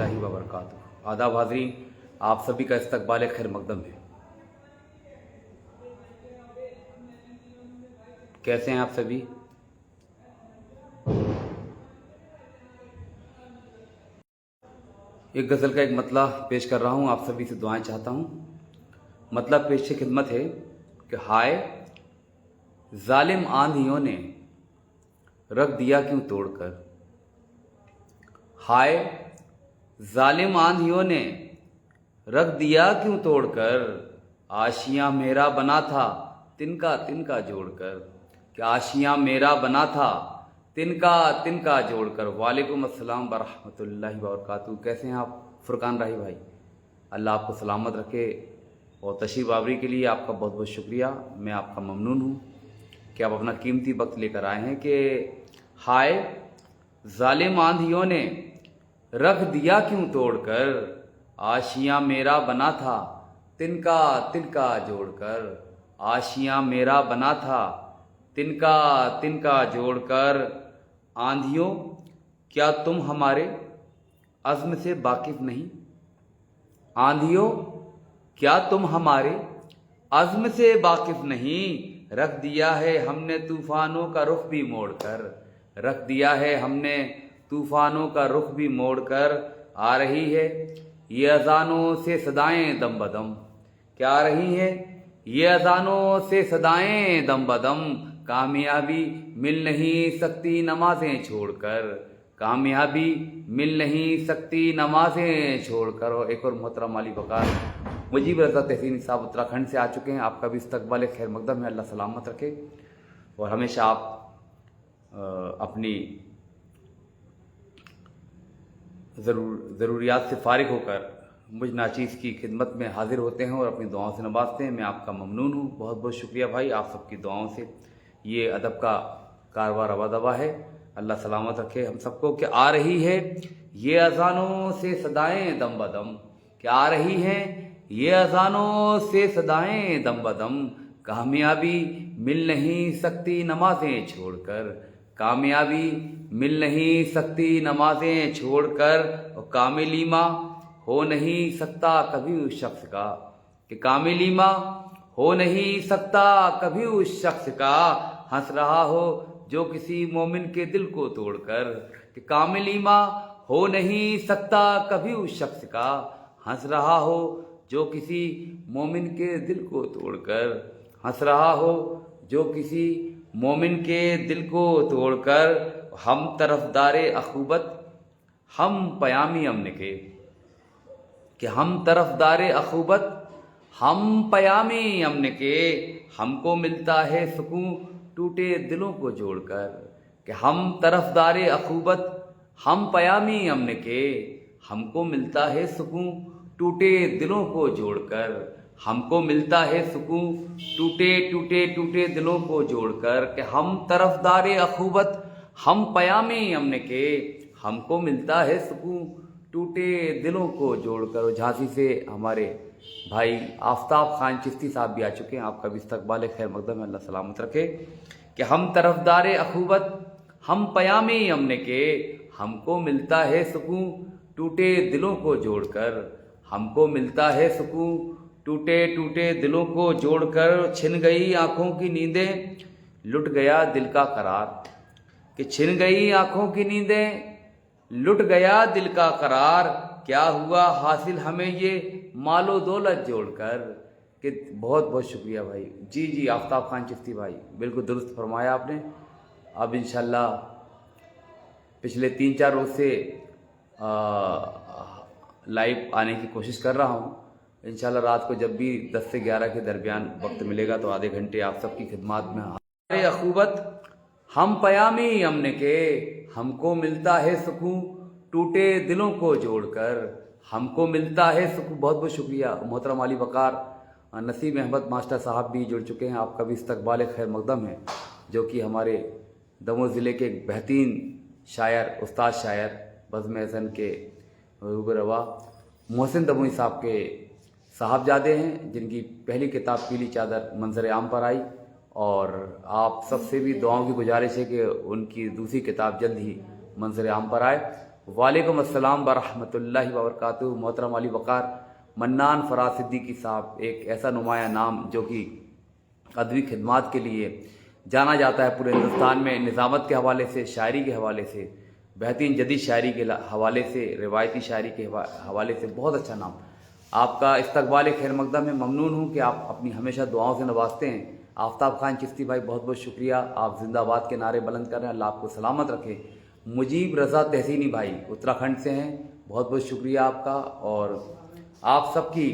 रहमतुल्लाहि व बरकातुहू। आदाब हाज़रीन, आप सभी का इस्तकबाल खैर मकदम है। कैसे हैं आप सभी? एक गज़ल का एक मतला पेश कर रहा हूँ, आप सभी से दुआएं चाहता हूँ। मतलब पेश खिदमत है कि हाय जालिम आंधियों ने रख दिया क्यों तोड़कर। हाय जालिम आंधियों ने रख दिया क्यों तोड़कर। आशियाँ मेरा बना था तिनका तिनका जोड़कर। कि आशियाँ मेरा बना था तिनका तिनका जोड़कर। वालेकुम अस्सलाम वरहमतुल्लाहि वबरकातुहू। कैसे हैं आप फुरकान राही भाई? अल्लाह आपको सलामत रखे। और तशरीफ़ आवरी के लिए आपका बहुत बहुत शुक्रिया। मैं आपका ममनून हूँ कि आप अपना कीमती वक्त लेकर आए हैं। कि हाय जालिम आंधियों ने रख दिया क्यों तोड़कर। आशियाँ मेरा बना था तिनका तिनका जोड़कर। आशियाँ मेरा बना था तिनका तिनका जोड़कर। आंधियों क्या तुम हमारे अज़्म से वाकिफ़ नहीं। आंधियों क्या तुम हमारे अज़्म से वाकिफ़ नहीं। रख दिया है हमने तूफ़ानों का रुख भी मोड़कर। रख दिया है हमने तूफ़ानों का रुख भी मोड़कर। आ रही है ये अज़ानों से सदाएं दम बदम। क्या आ रही है ये अज़ानों से सदाएं दम बदम। कामयाबी मिल नहीं सकती नमाजें छोड़कर। कामयाबी मिल नहीं सकती नमाजें छोड़कर। और एक और मोहतरम अली वकार मुजीब रज़ा तहसीन साहब उत्तराखंड से आ चुके हैं। आपका भी इस्तकबाल खैर मकदम है। अल्लाह सलामत रखे और हमेशा आप अपनी ज़रूरियात से फ़ारिग होकर मुझ नाचीज़ की खिदमत में हाजिर होते हैं और अपनी दुआओं से नवाजते हैं। मैं आपका ममनून हूँ। बहुत बहुत शुक्रिया भाई, आप सबकी दुआओं से ये अदब का कारवां रवा दवा है। अल्लाह सलामत रखे हम सबको। कि आ रही है ये अज़ानों से सदाएं दम बदम। क्या आ रही हैं ये अज़ानों से सदाएं दम बदम। कामयाबी मिल नहीं सकती नमाजें छोड़कर। कामयाबी मिल नहीं सकती नमाजें छोड़कर। और कामिल ईमा हो नहीं सकता कभी उस शख्स का। कि कामिल ईमा हो नहीं सकता कभी उस शख्स का। हंस रहा हो जो किसी मोमिन के दिल को तोड़कर। कि कामिल ईमा हो नहीं सकता कभी उस शख्स का। हंस रहा हो जो किसी मोमिन के दिल को तोड़कर। हंस रहा हो जो किसी मोमिन के दिल को तोड़कर। हम तरफदारे अखूबत हम पयामी अमन के। कि हम तरफदारे अखूबत हम पयामी अमन के। हमको मिलता है सुकून टूटे दिलों को जोड़कर। कि हम तरफदारे अखूबत हम पयामी अमन के। हमको मिलता है सुकून टूटे दिलों को जोड़कर। हमको मिलता है सुकून टूटे टूटे टूटे दिलों को जोड़कर। कि हम तरफदारे अखूबत हम पयामी अमन के। हमको मिलता है सुकून टूटे दिलों को जोड़कर। और झांसी से हमारे भाई आफ्ताब खान चिश्ती साहब भी आ चुके हैं। आपका भी इस्तकबाल खैर मकदम है। अल्लाह सलामत रखे। कि हम तरफदारे अखूबत हम पयामी अमन के। हमको मिलता है सुकून टूटे दिलों को जोड़कर। हमको मिलता है सुकून टूटे टूटे दिलों को जोड़कर। छिन गई आँखों की नींदें लुट गया दिल का करार। कि छिन गई आँखों की नींदें लुट गया दिल का करार। क्या हुआ हासिल हमें ये मालो दौलत जोड़कर। कि बहुत बहुत शुक्रिया भाई। जी जी आफ्ताब खान चिश्ती भाई, बिल्कुल दुरुस्त फरमाया आपने। अब इंशाल्लाह पिछले 3-4 रोज़ से लाइव आने की कोशिश कर रहा हूँ। इंशाल्लाह रात को जब भी 10 से 11 के दरमियान वक्त मिलेगा तो आधे घंटे आप सबकी खिदमत में। अरे अखूबत हम पयामी अमन के। हमको मिलता है सुकून टूटे दिलों को जोड़कर। हमको मिलता है सुकून। बहुत बहुत शुक्रिया मोहतरम अली वकार। नसीम अहमद मास्टर साहब भी जुड़ चुके हैं। आपका भी इस्तकबाल खैर मकदम है। जो कि हमारे दमोह ज़िले के एक बेहतरीन शायर उस्ताद शायर बज़्म हसन के रूबरवा मोहसिन दमोही साहब के साहबजादे हैं, जिनकी पहली किताब पीली चादर मंजर आम पर आई। और आप सबसे भी दुआओं की गुजारिश है कि उनकी दूसरी किताब जल्द ही मंजर आम पर आए। वालेकुम अस्सलाम वरहमतुल्लाहि वबरकातुहू। मोहतरम अली वक़ार मन्नान फराज सिद्दीकी साहब, एक ऐसा नुमाया नाम जो कि अदबी खिदमात के लिए जाना जाता है पूरे हिंदुस्तान में, निज़ामत के हवाले से, शायरी के हवाले से, बेहतरीन जदीद शायरी के हवाले से, रिवायती शायरी के हवाले से बहुत अच्छा नाम। आपका इस्तकबाल खैर मकदम में ममनून हूँ कि आप अपनी हमेशा दुआओं से नवाजते हैं। आफ्ताब खान चिश्ती भाई बहुत बहुत शुक्रिया, आप जिंदाबाद के नारे बुलंद कर रहे हैं, अल्लाह आपको सलामत रखे। मुजीब रज़ा तहसीनी भाई उत्तराखंड से हैं, बहुत बहुत शुक्रिया आपका, और आप सबकी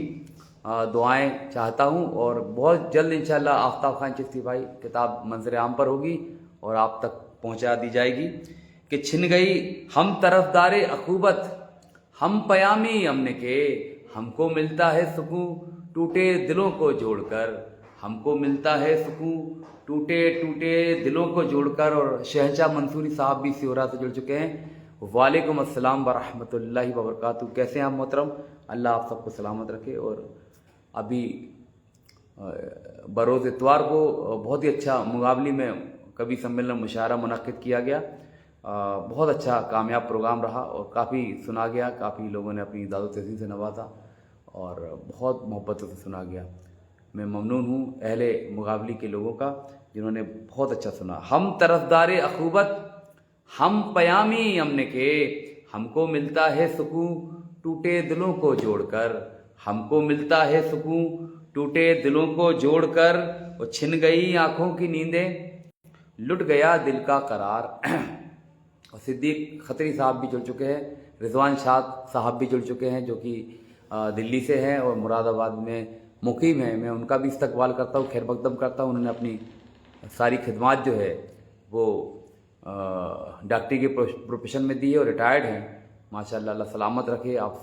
दुआएं चाहता हूं, और बहुत जल्द इंशाल्लाह आफ्ताब खान चिश्ती भाई किताब मंजर आम पर होगी और आप तक पहुंचा दी जाएगी। कि छिन गई हम तरफदारे अखूबत, हम पयामी अमन के, हमको मिलता है सुकून टूटे दिलों को जोड़कर, हमको मिलता है सुकून टूटे टूटे दिलों को जोड़कर। और शहंशाह मंसूरी साहब भी सियोरा से जुड़ चुके हैं। वालेकुम अस्सलाम वरहमतुल्लाहि वबरकातुहू। कैसे हैं आप मोहतरम? अल्लाह आप सबको सलामत रखे। और अभी बरोज़ इतवार को बहुत ही अच्छा मुकाबले में कवि सम्मेलन मुशायरा मुनक्किद किया गया। बहुत अच्छा कामयाब प्रोग्राम रहा और काफ़ी सुना गया, काफ़ी लोगों ने अपनी दादो तहसीन से नवाजा और बहुत मोहब्बतों से सुना गया। मैं ममनून हूँ अहले मुकाबले के लोगों का जिन्होंने बहुत अच्छा सुना। हम तरफदारे अखूबत, हम पयामी अमन के, हमको मिलता है सुकून टूटे दिलों को जोड़कर, हमको मिलता है सुकून टूटे दिलों को जोड़कर। और छिन गई आंखों की नींदें, लुट गया दिल का करार। और सिद्दीक खत्री साहब भी जुड़ चुके हैं, रिजवान शाह साहब भी जुड़ चुके हैं जो कि दिल्ली से हैं और मुरादाबाद में मुकीम है। मैं उनका भी इस्तकबाल करता हूँ, खैर मकदम करता हूँ। उन्होंने अपनी सारी खिदमात जो है वो डॉक्टरी के प्रोफेशन में दी है और रिटायर्ड हैं। माशाल्लाह, अल्लाह सलामत रखे, आप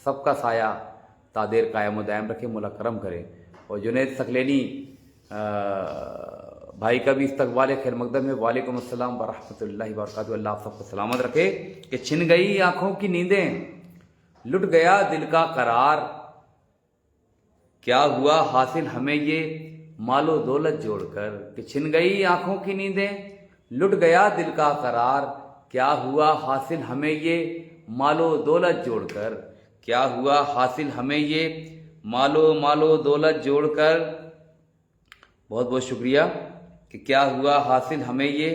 सबका साया तादेर कायम व दायम रखे, मौला करम करे। और जुनैद सकलेनी भाई का भी इस्तकबाल खैर मकदम है। वालेकुम अस्सलाम वरहमतुल्लाहि वबरकातुहू। अल्लाह आप सबको सलामत रखे। कि छिन गई आंखों की नींदें, लुट गया दिल का करार, क्या हुआ हासिल हमें ये मालो दौलत जोड़कर। कि छिन गई आंखों की नींदें, लुट गया दिल का करार, क्या हुआ हासिल हमें ये मालो दौलत जोड़कर, क्या हुआ हासिल हमें ये मालो दौलत जोड़कर। बहुत बहुत शुक्रिया। कि क्या हुआ हासिल हमें ये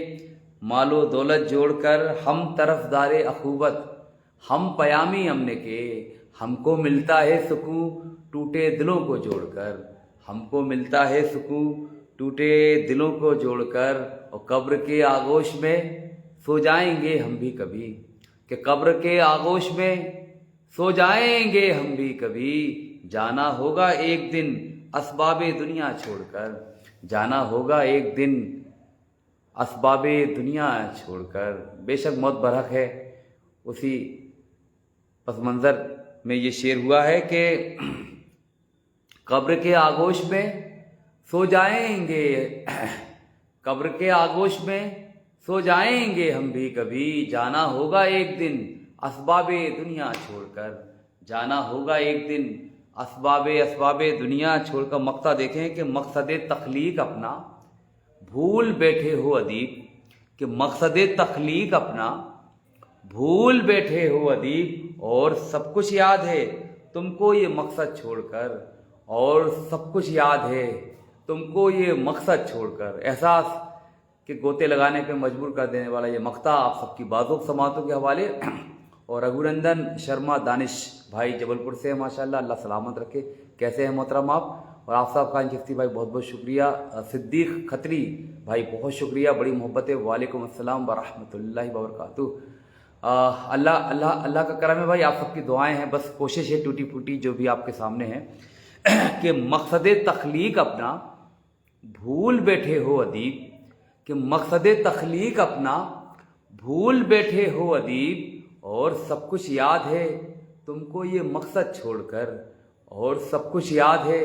मालो दौलत जोड़कर। हम तरफदारे अखूबत, हम पयामी अमन के, हमको मिलता है सुकून टूटे दिलों को जोड़कर, हमको मिलता है सुकून टूटे दिलों को जोड़कर। और कब्र के आगोश में सो जाएंगे हम भी कभी, कि कब्र के आगोश में सो जाएंगे हम भी कभी, जाना होगा एक दिन असबाबे दुनिया छोड़कर, जाना होगा एक दिन असबाबे दुनिया छोड़कर। बेशक मौत बरहक है, उसी पस मंज़र में ये शेर हुआ है कि कब्र के आगोश में सो जाएंगे, कब्र के आगोश में सो जाएंगे हम भी कभी, जाना होगा एक दिन असबाबे दुनिया छोड़कर, जाना होगा एक दिन असबाबे दुनिया छोड़कर। मक्ता देखें कि मकसद तख्लीक अपना भूल बैठे हो अदीब, कि मकसद तख्लीक अपना भूल बैठे हो अदीब। और सब कुछ याद है तुमको ये मकसद छोड़कर, और सब कुछ याद है तुमको ये मकसद छोड़कर। एहसास के गोते लगाने पे मजबूर कर देने वाला ये मक्ता आप सबकी बाज़ुक समातों के हवाले। और रघुनंदन शर्मा दानिश भाई जबलपुर से हैं, माशाल्लाह, अल्लाह सलामत रखे। कैसे हैं मोहतरम आप? और आफ्ताब खान चिश्ती भाई बहुत बहुत शुक्रिया। सिद्दीक खत्री भाई बहुत शुक्रिया, बड़ी मोहब्बत है। वालेकुम अस्सलाम वरहमतुल्लाहि वबरकातुहू। अल्लाह अल्लाह अल्लाह का करम है भाई, आप सबकी दुआएं हैं, बस कोशिश है टूटी फूटी जो भी आपके सामने है कि मकसद तख्लीक अपना भूल बैठे हो अदीब, कि मकसद तख्लीक अपना भूल बैठे हो अदीब। और सब कुछ याद है तुमको ये मकसद छोड़कर, और सब कुछ याद है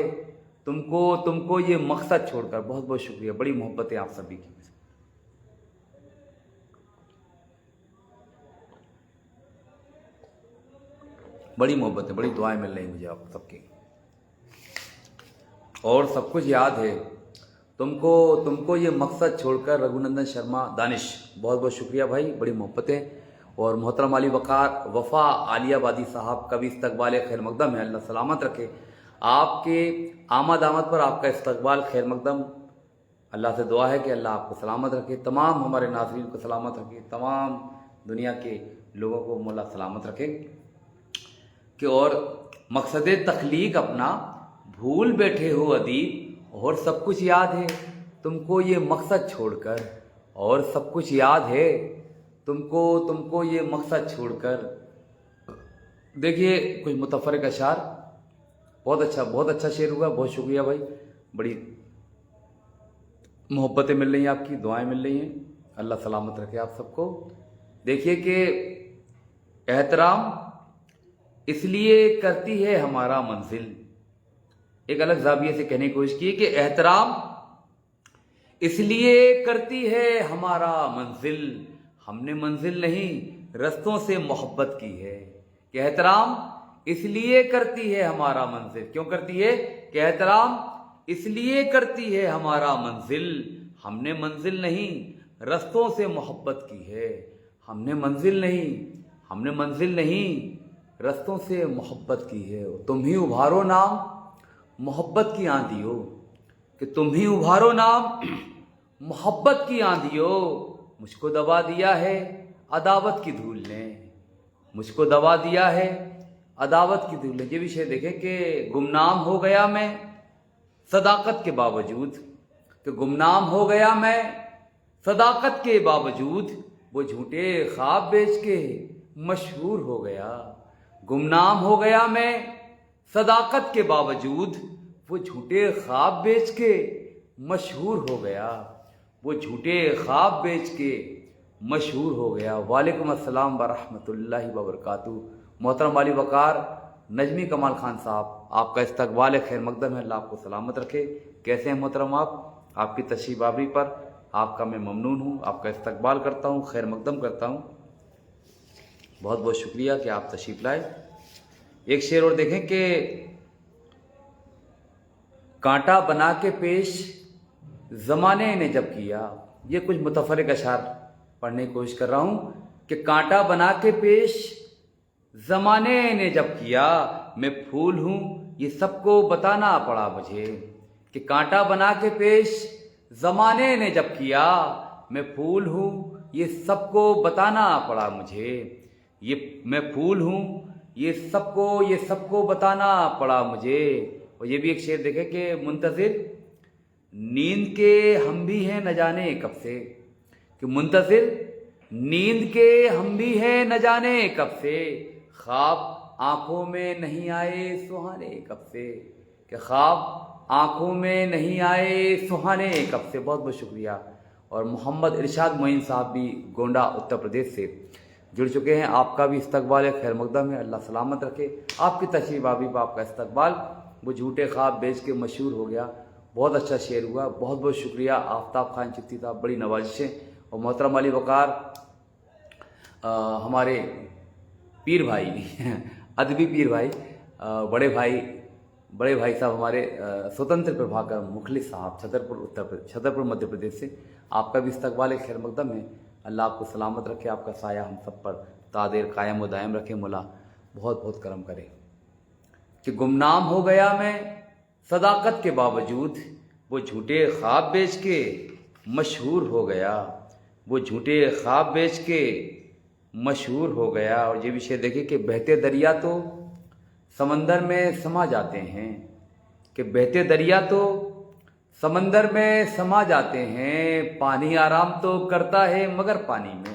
तुमको ये मकसद छोड़कर। बहुत बहुत शुक्रिया, बड़ी मोहब्बत है आप सभी की, बड़ी मोहब्बत है, बड़ी दुआएं मिल रही मुझे आप सबकी। और सब कुछ याद है तुमको ये मकसद छोड़कर। रघुनंदन शर्मा दानिश बहुत बहुत शुक्रिया भाई, बड़ी मोहब्बत है। اور محترم علی وفا عالیہ صاحب کا بھی استقبال خیر مقدم ہے، اللہ سلامت رکھے۔ آپ کے آمد پر آپ کا استقبال خیر مقدم، اللہ سے دعا ہے کہ اللہ آپ کو سلامت رکھے، تمام ہمارے ناظرین کو سلامت رکھے، تمام دنیا کے لوگوں کو مولا سلامت رکھے کہ اور مقصد تخلیق اپنا بھول بیٹھے ہو ادیب، اور سب کچھ یاد ہے تم کو یہ مقصد چھوڑ کر، اور سب کچھ یاد ہے تم کو یہ مقصد چھوڑ کر۔ دیکھیے کچھ متفرق اشعار، بہت اچھا شعر ہوا، بہت شکریہ بھائی، بڑی محبتیں مل رہی ہیں، آپ کی دعائیں مل رہی ہیں، اللہ سلامت رکھے آپ سب کو۔ دیکھیے کہ احترام اس لیے کرتی ہے ہمارا منزل، ایک الگ زاویے سے کہنے کی کوشش کی کہ احترام اس لیے کرتی ہے ہمارا منزل، ہم نے منزل نہیں رستوں سے محبت کی ہے، کہ احترام اس لیے کرتی ہے ہمارا منزل، کیوں کرتی ہے کہ احترام اس لیے کرتی ہے ہمارا منزل، ہم نے منزل نہیں رستوں سے محبت کی ہے، ہم نے منزل نہیں رستوں سے محبت کی ہے۔ تم ہی ابھارو نام محبت کی آندھیو، کہ تم ہی ابھارو نام محبت کی آندھیو، مجھ کو دبا دیا ہے عداوت کی دھول نے، مجھ کو دبا دیا ہے عداوت کی دھول نے۔ یہ بھی شعر دیکھیں کہ گمنام ہو گیا میں صداقت کے باوجود، کہ گمنام ہو گیا میں صداقت کے باوجود، وہ جھوٹے خواب بیچ کے مشہور ہو گیا۔ گمنام ہو گیا میں صداقت کے باوجود، وہ جھوٹے خواب بیچ کے مشہور ہو گیا، وہ جھوٹے خواب بیچ کے مشہور ہو گیا۔ وعلیکم السلام ورحمۃ اللہ وبرکاتہ۔ محترم علی وقار نجمی کمال خان صاحب، آپ کا استقبال خیر مقدم ہے، اللہ آپ کو سلامت رکھے۔ کیسے ہیں محترم آپ کی تشریف آوری پر آپ کا میں ممنون ہوں، آپ کا استقبال کرتا ہوں، خیر مقدم کرتا ہوں، بہت بہت شکریہ کہ آپ تشریف لائے۔ ایک شعر اور دیکھیں کہ کانٹا بنا کے پیش زمانے نے جب کیا، یہ کچھ متفرق اشعار پڑھنے کی کوشش کر رہا ہوں کہ کانٹا بنا کے پیش زمانے نے جب کیا، میں پھول ہوں یہ سب کو بتانا پڑا مجھے، کہ کانٹا بنا کے پیش زمانے نے جب کیا، میں پھول ہوں یہ سب کو بتانا پڑا مجھے، میں پھول ہوں یہ سب کو بتانا پڑا مجھے۔ اور یہ بھی ایک شعر دیکھیں کہ منتظر نیند کے ہم بھی ہیں نہ جانے کب سے، کہ منتظر نیند کے ہم بھی ہیں نہ جانے کب سے، خواب آنکھوں میں نہیں آئے سہانے کب سے، کہ خواب آنکھوں میں نہیں آئے سہانے کب سے۔ بہت بہت شکریہ۔ اور محمد ارشاد معین صاحب بھی گونڈا اتر پردیش سے جڑ چکے ہیں، آپ کا بھی استقبال خیر مقدم ہے، اللہ سلامت رکھے۔ آپ کی تشریف آوری پر آپ کا استقبال، وہ جھوٹے خواب بیچ کے مشہور ہو گیا، بہت اچھا شعر ہوا، بہت بہت شکریہ آفتاب خان چشتی صاحب، بڑی نوازشیں۔ اور محترم علی وقار ہمارے پیر بھائی ادبی پیر بھائی، بڑے بھائی صاحب ہمارے سوتنتر پربھاکر مخلص صاحب چھترپور مدھیہ پردیش سے، آپ کا بھی استقبال خیر مقدم ہے، اللہ آپ کو سلامت رکھے، آپ کا سایہ ہم سب پر تا دیر قائم و دائم رکھے، مولا بہت بہت کرم کرے۔ کہ گمنام ہو گیا میں صداقت کے باوجود، وہ جھوٹے خواب بیچ کے مشہور ہو گیا، وہ جھوٹے خواب بیچ کے مشہور ہو گیا۔ اور یہ بھی شعر دیکھیں کہ بہتے دریا تو سمندر میں سما جاتے ہیں، کہ بہتے دریا تو سمندر میں سما جاتے ہیں، پانی آرام تو کرتا ہے مگر پانی میں،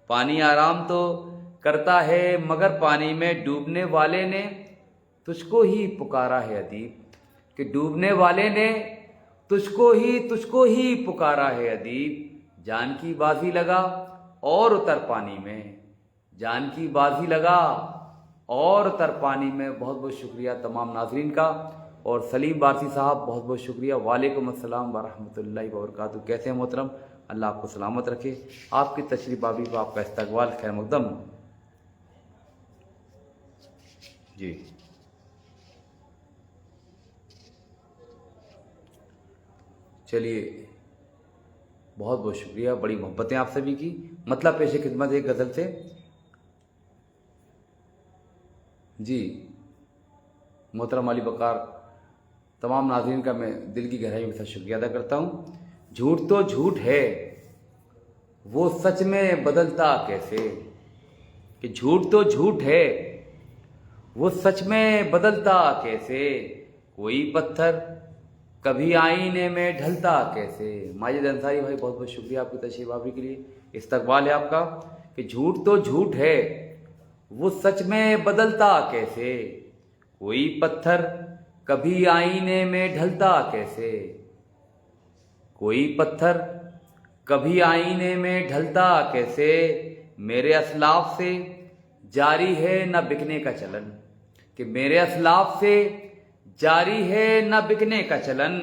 پانی آرام تو کرتا ہے مگر پانی میں، ڈوبنے والے نے تجھ کو ہی پکارا ہے ادیب، کہ ڈوبنے والے نے تجھ کو ہی پکارا ہے ادیب، جان کی بازی لگا اور اتر پانی میں، جان کی بازی لگا اور اتر پانی میں۔ بہت بہت شکریہ تمام ناظرین کا۔ اور سلیم بارسی صاحب بہت بہت شکریہ، وعلیکم السلام ورحمۃ اللہ وبرکاتہ۔ کیسے ہیں محترم، اللہ آپ کو سلامت رکھے، آپ کی تشریف آوری کو آپ کا استقبال خیر مقدم۔ جی چلیے बहुत बहुत शुक्रिया, बड़ी मोहब्बतें आप सभी की। मतलब पेश खिदमत एक गज़ल से। जी मोहतरम अली बकार, तमाम नाज़रीन का मैं दिल की गहराई से शुक्रिया अदा करता हूँ। झूठ तो झूठ है, वो सच में बदलता कैसे, कि झूठ तो झूठ है, वो सच में बदलता कैसे, कोई पत्थर कभी आईने में ढलता कैसे। माजिद अंसारी भाई बहुत बहुत शुक्रिया आपकी तशरीफ आवरी के लिए, इस्तकबाल है आपका। कि झूठ तो झूठ है, वो सच में बदलता कैसे, कोई पत्थर कभी आईने में ढलता कैसे, कोई पत्थर कभी आईने में ढलता कैसे। मेरे असलाफ से जारी है न बिकने का चलन, कि मेरे असलाफ से जारी है न बिकने का चलन,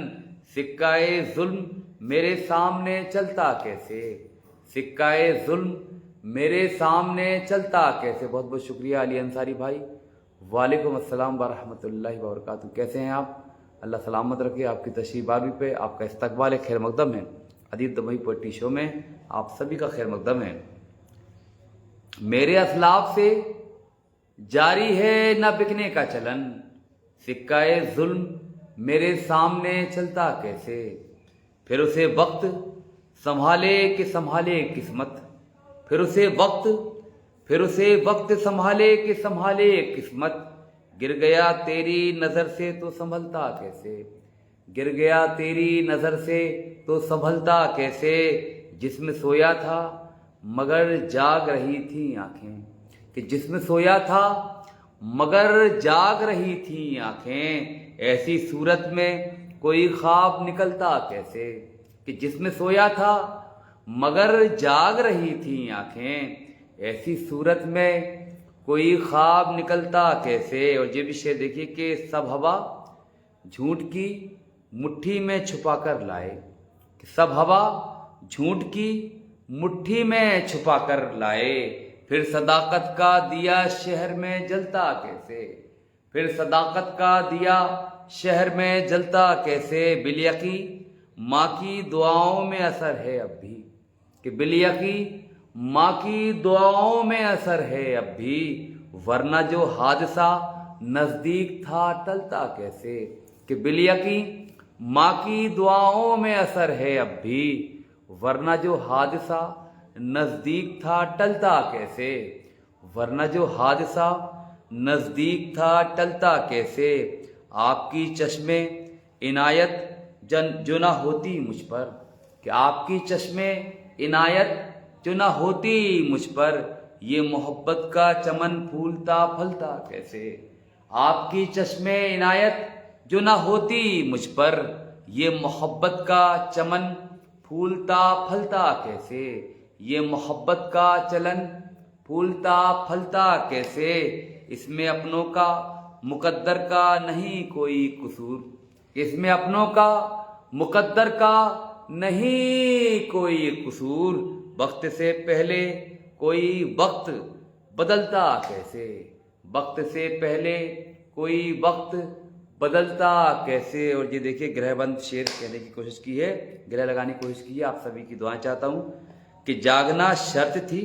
सिक्का-ए जुल्म मेरे सामने चलता कैसे, सिक्का-ए जुल्म मेरे सामने चलता कैसे। बहुत बहुत शुक्रिया अली अंसारी भाई। वालेकुम अस्सलाम व रहमतुल्लाहि व बरकातहू। कैसे हैं आप? अल्लाह सलामत रखे। आपकी तशरीफ आवी पे आपका इस्तकबाल है, खैर मकदम है। अदीब दमई पोएट्री शो में आप सभी का खैर मकदम है। मेरे असलाफ से जारी है न बिकने का चलन, सिक्का-ए जुल्म मेरे सामने चलता कैसे। फिर उसे वक्त संभाले कि संभाले किस्मत, फिर उसे वक्त संभाले कि संभाले किस्मत। गिर गया तेरी नज़र से तो संभलता कैसे, गिर गया तेरी नज़र से तो संभलता कैसे। जिसमें सोया था मगर जाग रही थी आंखें, कि जिसमें सोया था मगर जाग रही थी आंखें। ऐसी सूरत में कोई ख्वाब निकलता कैसे, कि जिसमें सोया था मगर जाग रही थी आंखें। ऐसी सूरत में कोई ख्वाब निकलता कैसे। और ये भी शेर देखिए कि सब हवा झूठ की मुट्ठी में छुपा कर लाए, कि सब हवा झूठ की मुट्ठी में छुपा कर लाए। फिर सदाकत का दिया शहर में जलता कैसे, फिर सदाकत का दिया शहर में जलता कैसे। बिलियकी माँ की दुआओं में असर है अब भी, कि बिलियकी माँ की दुआओं में असर है अब भी। वरना जो हादसा नज़दीक था टलता कैसे, कि बिलियकी माँ की दुआओं में असर है अब भी। वरना जो हादसा नज़दीक था टलता कैसे, वरना जो हादसा नज़दीक था टलता कैसे। आपकी चश्मे इनायत जो ना होती मुझ पर, कि आपकी चश्मे इनायत जो ना होती मुझ पर, ये मोहब्बत का चमन फूलता फलता कैसे। आपकी चश्मे इनायत जो ना होती मुझ पर, ये मोहब्बत का चमन फूलता फलता कैसे, ये मोहब्बत का चलन फूलता फलता कैसे। इसमें अपनों का मुकद्दर का नहीं कोई कसूर, इसमें अपनों का मुकद्दर का नहीं कोई कसूर। वक्त से पहले कोई वक्त बदलता कैसे, वक्त से पहले कोई वक्त बदलता कैसे। और ये देखिए ग्रहबंद शेर कहने की कोशिश की है, ग्रह लगाने की कोशिश की है। आप सभी की दुआएं चाहता हूँ कि जागना शर्त थी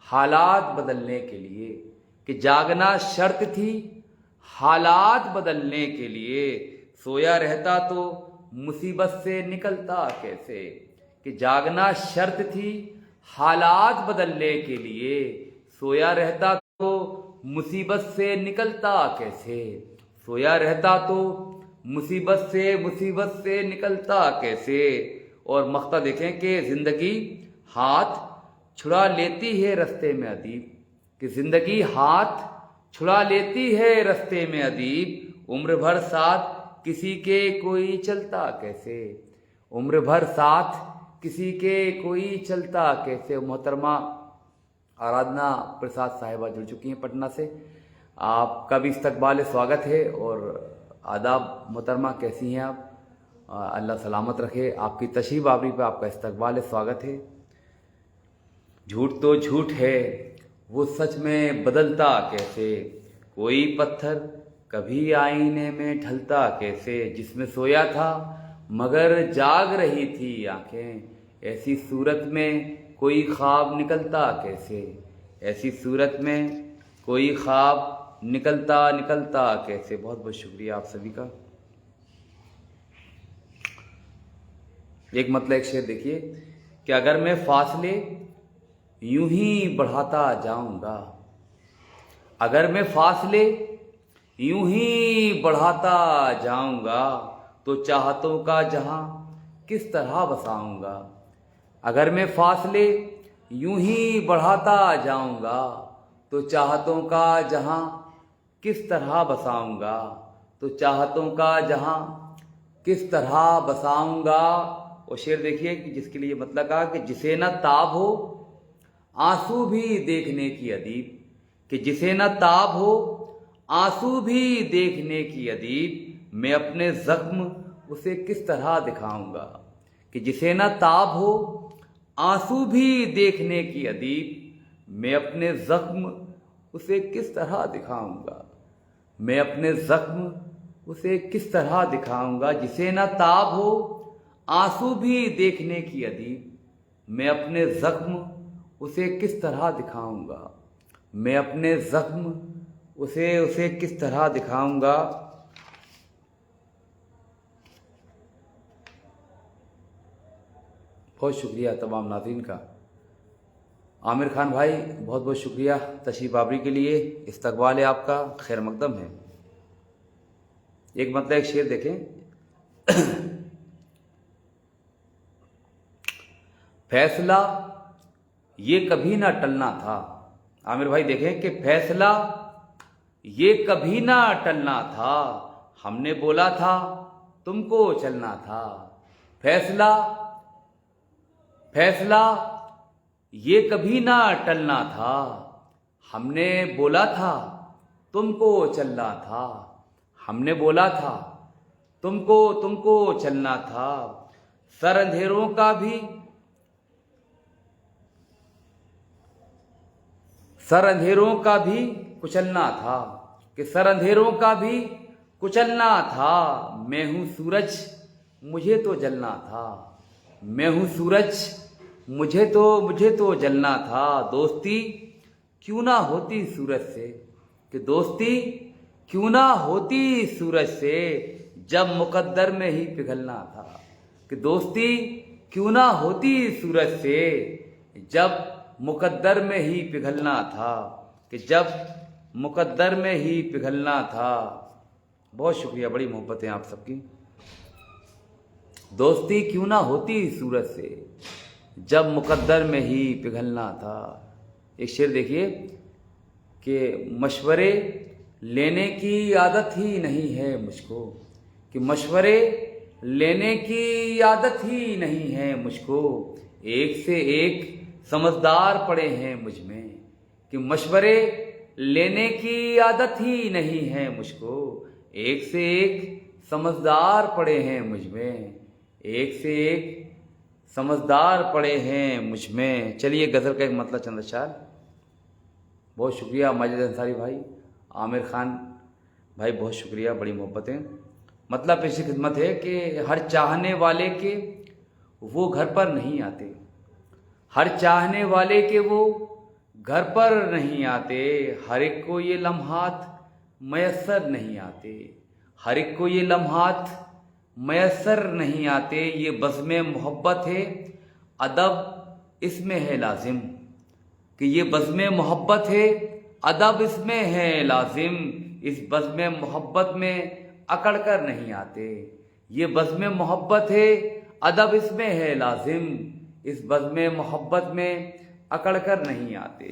हालात बदलने के लिए, कि जागना शर्त थी हालात बदलने के लिए। सोया रहता तो मुसीबत से निकलता कैसे, कि जागना शर्त थी हालात बदलने के लिए। सोया रहता तो मुसीबत से निकलता कैसे, सोया रहता तो मुसीबत से निकलता कैसे। और मक्ता देखें कि जिंदगी हाथ छुड़ा लेती है रस्ते में अदीब, कि जिंदगी हाथ छुड़ा लेती है रस्ते में अदीब। उम्र भर साथ किसी के कोई चलता कैसे, उम्र भर साथ किसी के कोई चलता कैसे। मोहतरमा आराधना प्रसाद साहिबा जुड़ चुकी हैं पटना से, आपका भी इस्तकबाल स्वागत है। और आदाब मोहतरमा, कैसी हैं आप? अल्लाह सलामत रखे। आपकी तशरीफ आवरी पे आपका इस्तकबाल स्वागत है। झूठ तो झूठ है, वो सच में बदलता कैसे, कोई पत्थर कभी आईने में ढलता कैसे। जिसमें सोया था मगर जाग रही थी आंखें, ऐसी सूरत में कोई ख्वाब निकलता कैसे, ऐसी सूरत में कोई ख्वाब निकलता कैसे। बहुत बहुत शुक्रिया आप सभी का। एक मतलब एक शेर देखिए कि अगर मैं फासले यूं ही बढ़ाता जाऊंगा, अगर मैं फासले यूं ही बढ़ाता जाऊंगा तो चाहतों का जहां किस तरह बसाऊंगा। अगर मैं फासले यूं ही बढ़ाता जाऊंगा तो चाहतों का जहां किस तरह बसाऊंगा, तो चाहतों का जहां किस तरह बसाऊंगा। और शेर देखिए कि जिसके लिए मतलब कहा कि जिसे न ताब हो आंसू भी देखने की अदीब, कि जिसे न ताब हो आंसू भी देखने की अदीब, मैं अपने जख्म उसे किस तरह दिखाऊंगा। कि जिसे न ताब हो आंसू भी देखने की अदीब, मैं अपने जख्म उसे किस तरह दिखाऊंगा, मैं अपने जख्म उसे किस तरह दिखाऊंगा। जिसे न ताब हो आंसू भी देखने की अदीब, मैं अपने जख्म उसे किस तरह दिखाऊंगा, मैं अपने जख्म उसे किस तरह दिखाऊंगा। बहुत शुक्रिया तमाम नाज़रीन का। आमिर खान भाई बहुत बहुत शुक्रिया तशरीफ़ आवरी के लिए, इस्तकबाल है आपका, खैर मकदम है। एक मतलब एक शेर देखें फैसला ये कभी ना टलना था। आमिर भाई देखें कि फैसला ये कभी ना टलना था, हमने बोला था तुमको चलना था। फैसला ये कभी ना टलना था, हमने बोला था तुमको चलना था, हमने बोला था तुमको चलना था। सर अंधेरों का भी कुचलना था, कि सर अंधेरों का भी कुचलना था। मैं हूं सूरज मुझे तो जलना था, मैं हूं सूरज मुझे तो जलना था। दोस्ती क्यों ना होती सूरज से, कि दोस्ती क्यों ना होती सूरज से, जब मुकद्दर में ही पिघलना था। कि दोस्ती क्यों ना होती सूरज से, जब मुकद्दर में ही पिघलना था, कि जब मुकद्दर में ही पिघलना था। बहुत शुक्रिया, बड़ी मोहब्बत है आप सबकी। दोस्ती क्यों ना होती सूरज से, जब मुकद्दर में ही पिघलना था। एक शेर देखिए कि मशवरे लेने की आदत ही नहीं है मुझको, कि मशवरे लेने की आदत ही नहीं है मुझको। एक से एक समझदार पड़े हैं मुझ में, कि मशवरे लेने की आदत ही नहीं है मुझको। एक से एक समझदार पड़े हैं मुझ में, एक से एक समझदार पड़े हैं मुझ में। चलिए गज़ल का एक मतलब चंद अशआर। बहुत शुक्रिया माजिद अंसारी भाई, आमिर खान भाई बहुत शुक्रिया, बड़ी मोहब्बतें। मतलब ऐसी खिदमत है कि हर चाहने वाले के वो घर पर नहीं आते, हर चाहने वाले के वो घर पर नहीं आते। हर एक को ये लम्हात मैसर नहीं आते, हर एक को ये लम्हात मैसर नहीं आते। ये बज़्म मोहब्बत है अदब इसमें है लाजिम, कि ये बज़्म मोहब्बत है अदब इसमें है लाजिम। इस बज़्म मोहब्बत में अकड़ कर नहीं आते, ये बज़्म मोहब्बत है अदब इसमें है लाजिम। इस बज़्म मोहब्बत में अकड़ कर नहीं आते,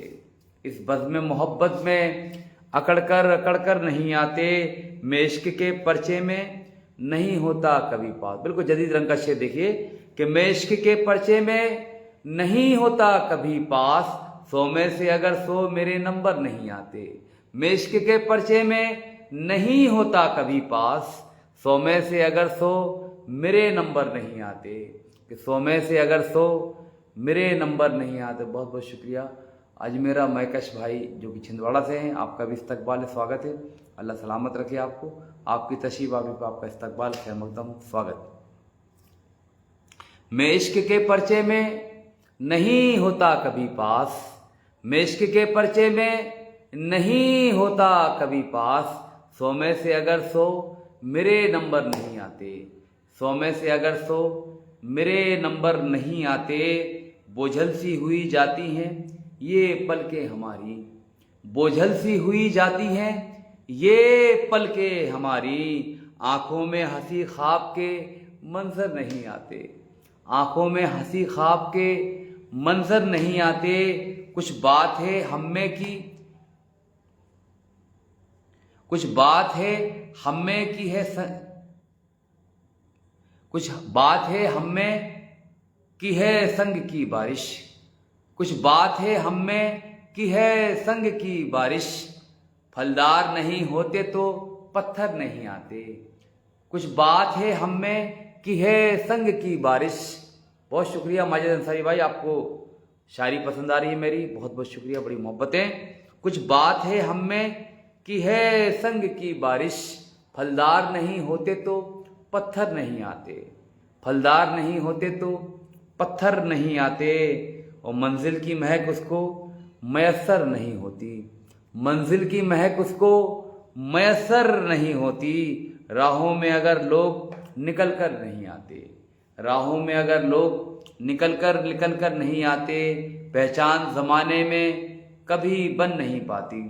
इस बज़्म मोहब्बत में अकड़ कर नहीं आते। मैं इश्क के पर्चे में नहीं होता कभी पास। बिल्कुल जदीद रंग का शेर देखिए कि मैं इश्क के पर्चे में नहीं होता कभी पास, 100 में से अगर 100 मेरे नंबर नहीं आते। मैं इश्क के पर्चे में नहीं होता कभी पास, 100 में से अगर 100 मेरे नंबर नहीं आते, कि 100 में से अगर 100 मेरे नंबर नहीं आते। बहुत बहुत शुक्रिया। आज मेरा मैकश भाई जो कि छिंदवाड़ा से हैं, आपका भी इस्तकबाल है, स्वागत है। अल्लाह सलामत रखे आपको, आपकी तशरीफ आवरी पर आपका इस्तकबाल, खैर मकदम स्वागत। मैं इश्क के पर्चे में नहीं होता कभी पास, मैं इश्क के पर्चे में नहीं होता कभी पास। 100 में से अगर 100 मेरे नंबर नहीं आते, 100 में से अगर 100 मेरे नंबर नहीं आते, बोझल सी हुई जाती हैं ये पलकें हमारी, बोझल सी हुई जाती हैं ये पलकें हमारी। आंखों में हंसी ख्वाब के मंजर नहीं आते, आंखों में हंसी ख्वाब के मंजर नहीं आते। कुछ बात है हम में की, कुछ बात है हम में की है, कुछ बात है हम में की है संग की बारिश, कुछ बात है हम में की है संग की बारिश। फलदार नहीं होते तो पत्थर नहीं आते, कुछ बात है हम में की है संग की बारिश। बहुत शुक्रिया माजिद अंसारी भाई, आपको शायरी पसंद आ रही है मेरी, बहुत बहुत शुक्रिया, बड़ी मोहब्बतें। कुछ बात है हम में की है संग की बारिश, फलदार नहीं होते तो पत्थर नहीं आते, फलदार नहीं होते तो पत्थर नहीं आते। और मंजिल की महक उसको मैसर नहीं होती, मंजिल की महक उसको मैसर नहीं होती। राहों में अगर लोग निकल कर नहीं आते, राहों में अगर लोग निकल कर नहीं आते, पहचान ज़माने में कभी बन नहीं पाती,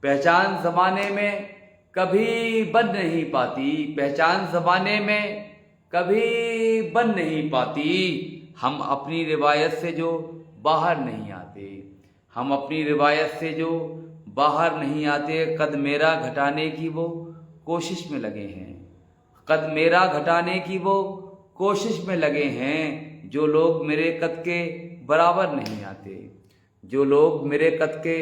पहचान ज़माने में कभी बन नहीं पाती, पहचान ज़माने में कभी बन नहीं पाती। हम अपनी रिवायत से जो बाहर नहीं आते, हम अपनी रिवायत से जो बाहर नहीं आते, कद मेरा घटाने की वो कोशिश में लगे हैं, कद मेरा घटाने की वो कोशिश में लगे हैं। जो लोग मेरे कद के बराबर नहीं आते, जो लोग मेरे कद के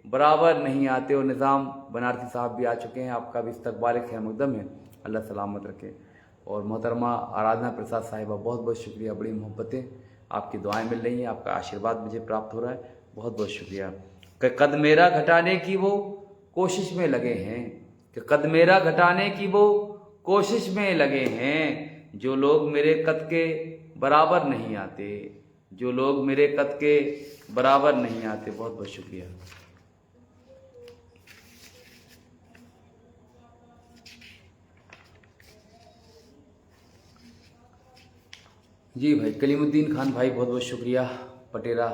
बराबर नहीं आते। और निज़ाम बनारसी साहब भी आ चुके हैं, आपका भी इस्तकबाल खैर मकदम है, अल्लाह सलामत रखे। और मोहतरमा आराधना प्रसाद साहिबा, बहुत बहुत शुक्रिया, बड़ी मोहब्बतें, आपकी दुआएं मिल रही हैं, आपका आशीर्वाद मुझे प्राप्त हो रहा है, बहुत बहुत शुक्रिया। कि कद मेरा घटाने की वो कोशिश में लगे हैं, कि कद मेरा घटाने की वो कोशिश में लगे हैं। जो लोग मेरे कद के बराबर नहीं आते, जो लोग मेरे कद के बराबर नहीं आते। बहुत बहुत शुक्रिया। जी भाई कलीमुद्दीन खान भाई, बहुत बहुत शुक्रिया, पटेरा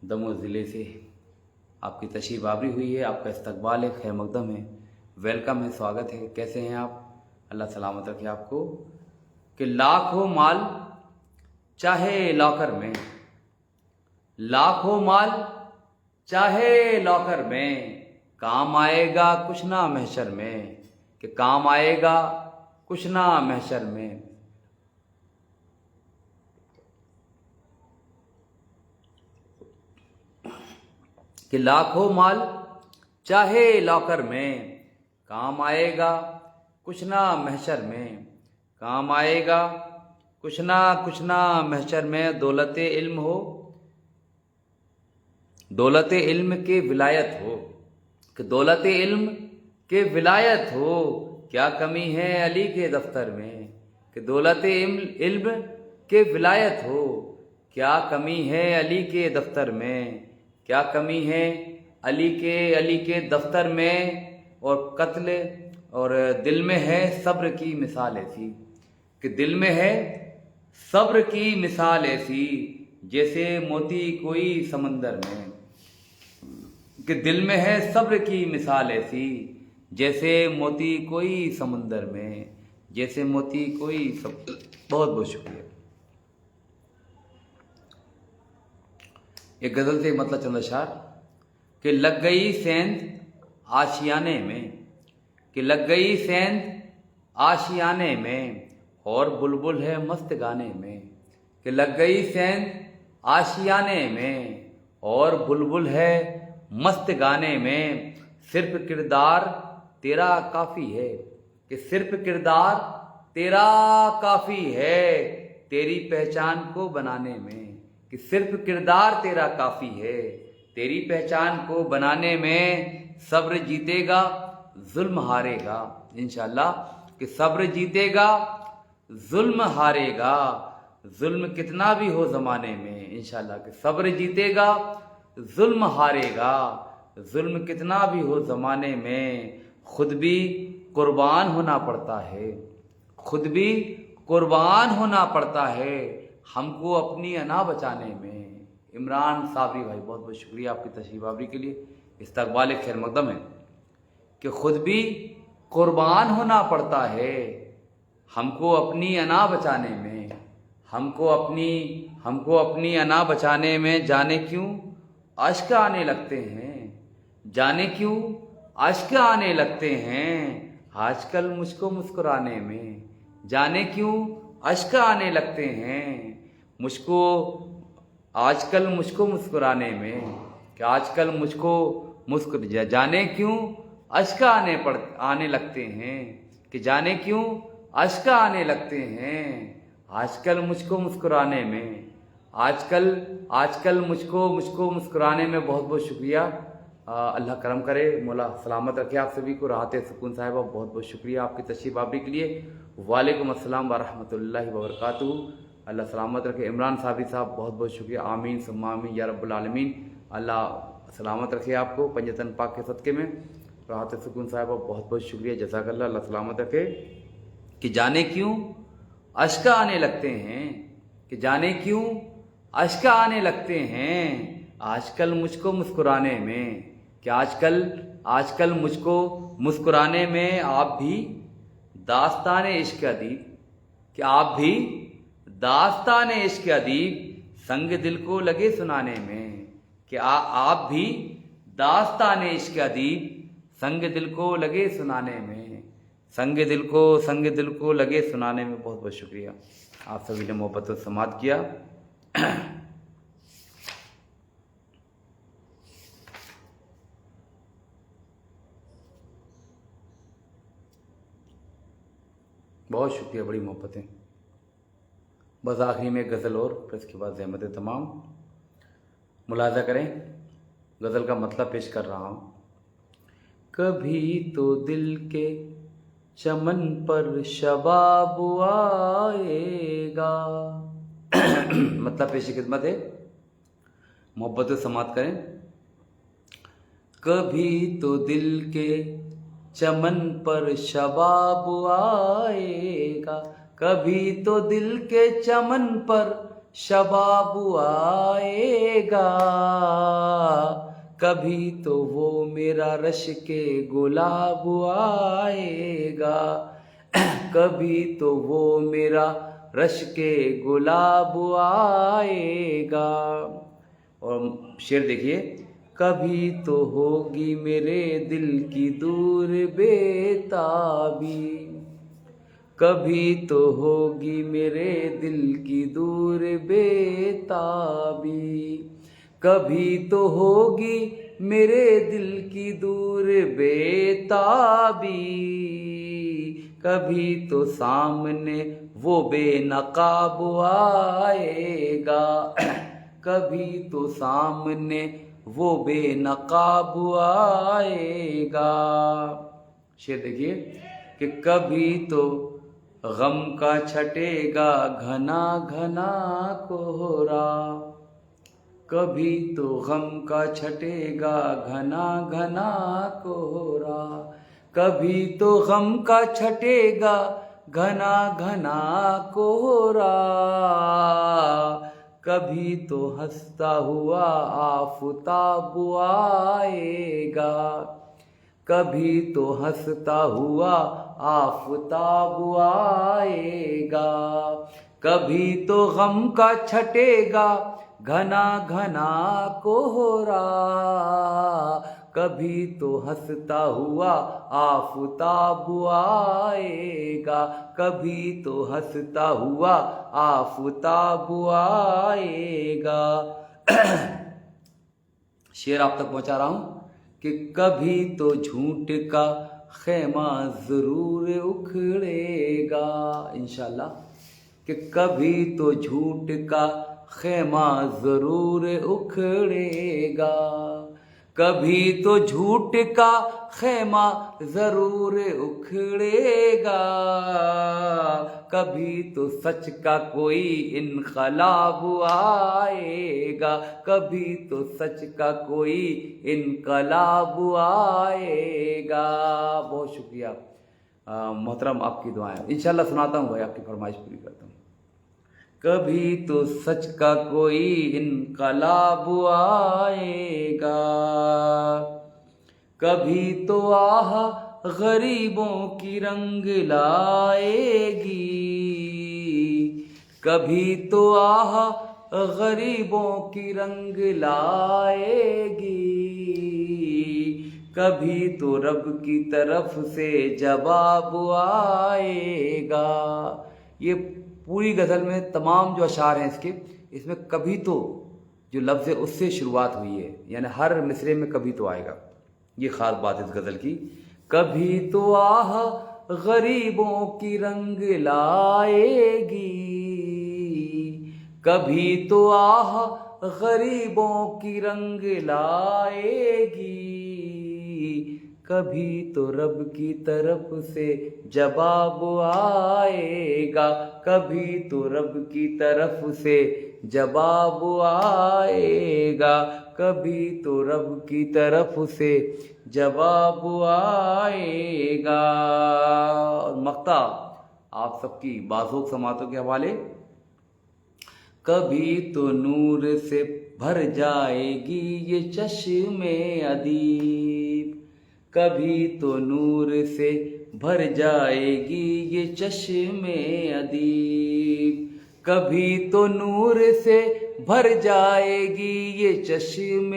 दमोह ज़िले से आपकी तशरीफ़ आवरी हुई है, आपका इस्तकबाल है, खैर मकदम है, वेलकम है, स्वागत है। कैसे हैं आप? अल्लाह सलामत रखे आपको। कि लाख हो माल चाहे लॉकर में, लाख हो माल चाहे लॉकर में, काम आएगा कुछ ना महशर में, कि काम आएगा कुछ ना महशर में। कि लाखों माल चाहे लॉकर में, काम आएगा कुछ ना महशर में, काम आएगा कुछ ना महशर में। दौलत इल्म हो, दौलत इल्म के विलायत हो, कि दौलत इल्म के विलायत हो, क्या कमी है अली के दफ्तर में, कि दौलत इल्म के विलायत हो, क्या कमी है अली के दफ्तर में, क्या कमी है अली के दफ्तर में। और कत्ल और दिल में है सब्र की मिसाल ऐसी, कि दिल में है सब्र की मिसाल ऐसी, जैसे मोती कोई समंदर में, कि दिल में है सब्र की मिसाल ऐसी, जैसे मोती कोई समंदर में, जैसे मोती कोई सब। बहुत बहुत शुक्रिया। एक गज़ल से मतलब चंद अशार। कि लग गई सेंध आशियाने में, कि लग गई सेंध आशियाने में, और बुलबुल है मस्त गाने में, कि लग गई सेंध आशियाने में, और बुलबुल है मस्त गाने में। सिर्फ किरदार तेरा काफ़ी है, कि सिर्फ किरदार तेरा काफ़ी है, तेरी पहचान को बनाने में, कि सिर्फ किरदार तेरा काफ़ी है, तेरी पहचान को बनाने में। सब्र जीतेगा जुल्म हारेगा इंशाअल्लाह, कि सब्र जीतेगा जुल्म हारेगा। ظلم کتنا بھی ہو زمانے میں، انشاءاللہ کہ صبر جیتے گا ظلم ہارے گا، ظلم کتنا بھی ہو زمانے میں خود بھی قربان ہونا پڑتا ہے، خود بھی قربان ہونا پڑتا ہے ہم کو اپنی انا بچانے میں۔ عمران صابری بھائی بہت بہت شکریہ آپ کی تشریف آوری کے لیے، استقبال خیر مقدم ہے کہ خود بھی قربان ہونا پڑتا ہے ہم کو اپنی انا بچانے میں، ہم کو اپنی انا بچانے میں۔ جانے کیوں اشک آنے لگتے ہیں، جانے کیوں اشک آنے لگتے ہیں آج کل مجھ کو مسکرانے میں، جانے کیوں اشک آنے لگتے ہیں آج کل مجھ کو مسکرانے میں، کہ آج کل مجھ کو جانے کیوں اشک آنے لگتے ہیں، کہ جانے کیوں اشک آنے لگتے ہیں آج کل مجھ کو مسکرانے میں، آج کل مجھ کو مسکرانے میں۔ بہت بہت شکریہ، اللہ کرم کرے، مولا سلامت رکھے آپ سبھی کو۔ راحت سکون صاحبہ بہت بہت شکریہ آپ کی تشریف آوری کے لیے۔ وعلیکم السلام ورحمۃ اللہ وبرکاتہ، اللہ سلامت رکھے۔ عمران صابری صاحب بہت بہت شکریہ، آمین ثم آمین یا رب العالمین، اللہ سلامت رکھے آپ کو پنجتن پاک کے صدقے میں۔ راحت سکون صاحبہ بہت بہت شکریہ، جزاک اللہ، اللہ سلامت رکھے۔ کہ جانے کیوں اشک آنے لگتے ہیں، کہ جانے کیوں اشک آنے لگتے ہیں آج کل مجھ کو مسکرانے میں، کہ آج کل مجھ کو مسکرانے میں۔ آپ بھی داستان عشق ادیب، کہ آپ بھی داستان عشق ادیب سنگ دل کو لگے سنانے میں، کہ آپ بھی داستان عشق ادیب سنگ دل کو لگے سنانے میں، سنگ دل کو لگے سنانے میں۔ بہت بہت شکریہ، آپ سبھی نے محبت و سماعت کیا۔ بہت شکریہ، بڑی محبتیں۔ بس آخری میں ایک غزل اور، پھر اس کے بعد زحمت تمام۔ ملاحظہ کریں، غزل کا مطلب پیش کر رہا ہوں۔ کبھی تو دل کے چمن پر شباب آئے گا، مطلب پیش خدمت ہے، محبت و سماعت کریں۔ کبھی تو دل کے چمن پر شباب آئے گا، کبھی تو دل کے چمن پر شباب آئے گا، کبھی تو وہ میرا رش کے گلاب آئے گا، کبھی تو وہ میرا رش کے گلاب آئے گا۔ اور شعر دیکھیے، کبھی تو ہوگی میرے دل کی دور بے تابی، کبھی تو ہوگی میرے دل کی دور بے تابی، کبھی تو ہوگی میرے دل کی دور بے تابی، کبھی تو سامنے وہ بے نقاب آئے گا، کبھی تو سامنے وہ بے نقاب آئے گا۔ شعر دیکھیے کہ کبھی تو غم کا چھٹے گا گھنا گھنا کوہرا، کبھی تو غم کا چھٹے گا گھنا گھنا کوہرا، کبھی تو غم کا چھٹے گا گھنا گھنا کوہرا، کبھی تو ہنستا ہوا آفتاب آئے گا، کبھی تو ہنستا ہوا آفتاب آئے گا، کبھی تو غم کا چھٹے گا گھنا گھنا کوہرا، کبھی تو ہنستا ہوا آفتاب آئے گا، کبھی تو ہنستا ہوا آفتاب آئے گا۔ شعر آپ تک پہنچا رہا ہوں کہ کبھی تو جھوٹ کا خیمہ ضرور اکھڑے گا، انشاءاللہ کہ کبھی تو جھوٹ کا خیمہ ضرور اکھڑے گا، کبھی تو جھوٹ کا خیمہ ضرور اکھڑے گا، کبھی تو سچ کا کوئی انقلاب آئے گا، کبھی تو سچ کا کوئی انقلاب آئے گا۔ بہت شکریہ محترم، آپ کی دعائیں انشاءاللہ سناتا ہوں بھائی، آپ کی فرمائش پوری کرتا ہوں۔ کبھی تو سچ کا کوئی انقلاب آئے گا، کبھی تو آہ غریبوں کی رنگ لائے گی، کبھی تو آہ غریبوں کی رنگ لائے گی، کبھی تو رب کی طرف سے جواب آئے گا۔ یہ پوری غزل میں تمام جو اشعار ہیں اس میں کبھی تو جو لفظ ہے اس سے شروعات ہوئی ہے، یعنی ہر مصرعے میں کبھی تو آئے گا۔ یہ خاص بات ہے اس غزل کی۔ کبھی تو آہ غریبوں کی رنگ لائے گی، کبھی تو آہ غریبوں کی رنگ لائے گی، کبھی تو رب کی طرف سے جواب آئے گا، کبھی تو رب کی طرف سے جواب آئے گا، کبھی تو رب کی طرف سے جواب آئے گا۔ مقطع آپ سب کی بازوق سماعتوں کے حوالے۔ کبھی تو نور سے بھر جائے گی یہ چشم ادیب، کبھی تو نور سے بھر جائے گی یہ چشم ادیب، کبھی تو نور سے بھر جائے گی یہ چشم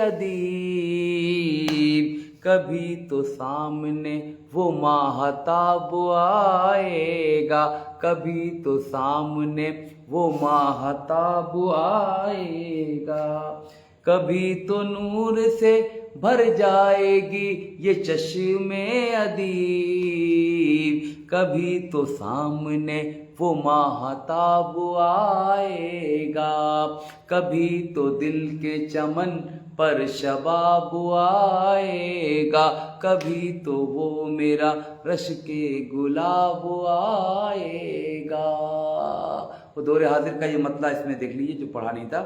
ادیب، کبھی تو سامنے وہ ماہتاب آئے گا، کبھی تو سامنے وہ ماہتاب آئے گا، کبھی تو نور سے بھر جائے گی یہ چشم ادیب، کبھی تو سامنے وہ ماہتاب آئے گا، کبھی تو دل کے چمن پر شباب آئے گا، کبھی تو وہ میرا رشک گلاب آئے گا۔ وہ دور حاضر کا یہ مطلع اس میں دیکھ لیجیے جو پڑھا نہیں تھا۔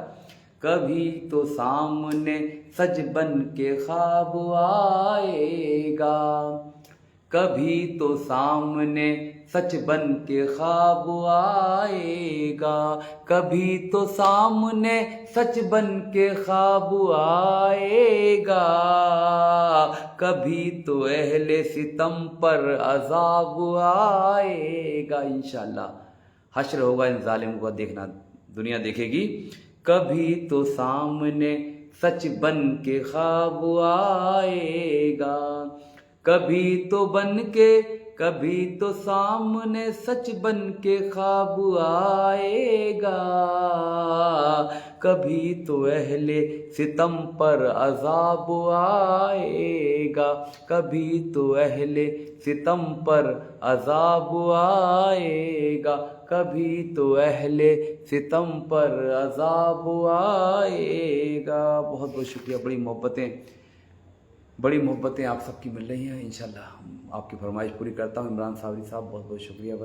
کبھی تو سامنے سج بن کے خواب آئے گا، کبھی تو سامنے سچ بن کے خواب آئے گا، کبھی تو سامنے سچ بن کے خواب آئے گا، کبھی تو اہل ستم پر عذاب آئے گا۔ انشاءاللہ حشر ہوگا ان ظالموں کا، دیکھنا دنیا دیکھے گی۔ کبھی تو سامنے سچ بن کے خواب آئے گا، کبھی تو بن کے، کبھی تو سامنے سچ بن کے خواب آئے گا، کبھی تو اہل ستم پر عذاب آئے گا، کبھی تو اہل ستم پر عذاب آئے گا، کبھی تو اہل ستم پر عذاب آئے گا۔ بہت بہت شکریہ، بڑی محبتیں آپ سب کی مل رہی ہیں۔ انشاءاللہ آپ کی فرمائش پوری کرتا ہوں۔ عمران صابری صاحب، بہت بہت شکریہ بھائی۔